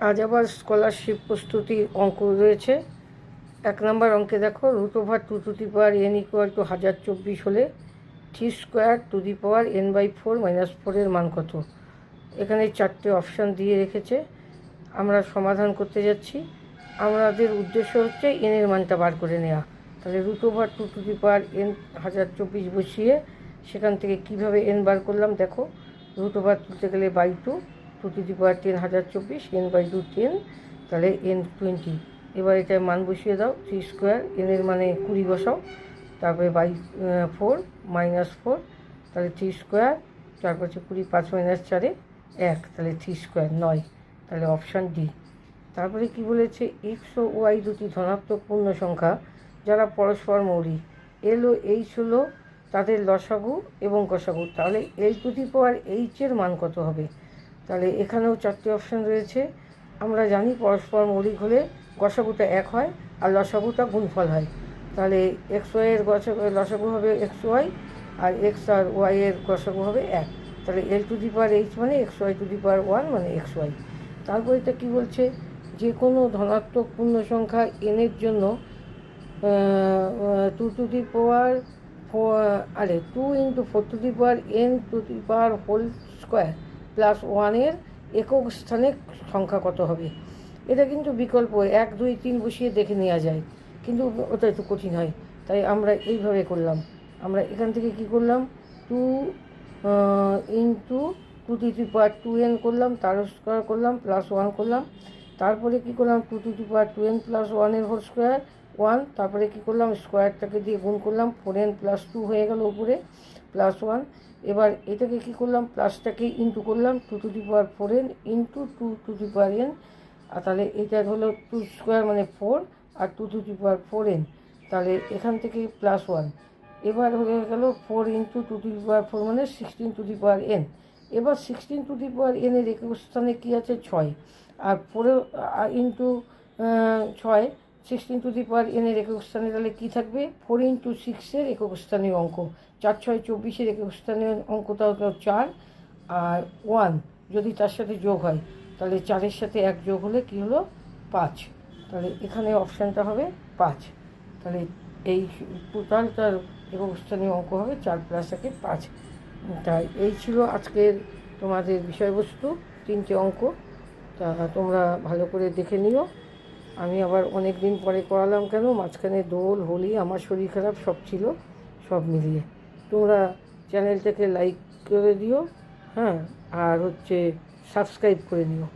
আজ আবার স্কলারশিপ প্রস্তুতির অঙ্ক রয়েছে। 1 নম্বর অঙ্কে দেখো √2n = 1024 হলে t²n/4 - 4 এর মান কত। এখানে 4টে অপশান দিয়ে রেখেছে, আমরা সমাধান করতে যাচ্ছি। আমাদের উদ্দেশ্য হচ্ছে n এর মানটা বার করে নেওয়া। তাহলে √2n 1024 বসিয়ে সেখান থেকে কিভাবে n বার করলাম দেখো। √ তুলতে গেলে /2, 2 × 10 1024, n/2 10, তাহলে n 20। এবার এটার মান বসিয়ে দাও। 3² n এর মানে 20 বসাও, তারপরে /4 -4, তাহলে 3², 4 × 5 = 20, 5 - 4 1, তাহলে 3² 9, তাহলে অপশান ডি। তারপরে কি বলেছে, x ও y দুটি ধনাত্মক পূর্ণ সংখ্যা যারা পরস্পর মৌলিক। l ও h হলো তাদের লসাগু এবং গসাগু, তাহলে l⁻h এর মান কত হবে। তাহলে এখানেও 4টে অপশান রয়েছে। আমরা জানি পরস্পর মৌলিক হলে গসাগুটা 1 হয় আর লসাগুটা গুণফল হয়। তাহলে xy এর লসাগু হবে xy, আর x আর y এর গসাগু হবে 1। তাহলে l⁻h মানে xy⁻1 মানে xy। তারপর এটা কী বলছে, যে কোনো ধনাত্মক পূর্ণ সংখ্যা n এর জন্য 2 × 4n² + 1 এর একক স্থানে সংখ্যা কত হবে। এটা কিন্তু বিকল্প 1 2 3 বসিয়ে দেখে নেওয়া যায়, কিন্তু ওটা একটু কঠিন হয়। তাই আমরা এইভাবে করলাম। আমরা এখান থেকে কি করলাম, 2 × 2n করলাম, তার স্কোয়ার করলাম, +1 করলাম। তারপরে কি করলাম, 2 × 2n + 1 এর হোল স্কোয়ার 1, তারপরে কি করলাম, স্কোয়ারটাকে দিয়ে গুণ করলাম, 4n + 2 হয়ে গেল উপরে +1। এবার এটাকে কি করলাম, প্লাসটাকে ইন্টু করলাম, 2 × 4n × 2 n, আর তাহলে এটা হলো 2² মানে 4 আর 2 × 4n, তাহলে এখান থেকে +1। এবার হয়ে গেল 4 × 2 মানে 16n। এবার 16n এর একক স্থানে কী আছে, 6, আর 4 × 6 16n এর একক স্থানে তাহলে কী থাকবে, 4 × 6 এর একক স্থানীয় অঙ্ক, 4 × 6 = 24 এর একক স্থানীয় অঙ্কটাও 4, আর 1 যদি তার সাথে যোগ হয়, তাহলে 4-এর সাথে 1 যোগ হলে কী হলো, 5। তাহলে এখানে অপশানটা হবে 5। তাহলে এই টোটালটার একক স্থানীয় অঙ্ক হবে 4 + 1 5। তাই এই ছিল আজকের তোমাদের বিষয়বস্তু, 3টে অঙ্ক। তা তোমরা ভালো করে দেখে নিও। আমি আবার অনেক দিন পরে করালাম, কেন মাঝখানে দোল, হোলি, আমার শরীর খারাপ সব ছিল, সব মিলিয়ে। তোমরা চ্যানেলটাকে লাইক করে দিও, হ্যাঁ, আর সাবস্ক্রাইব করে নিও।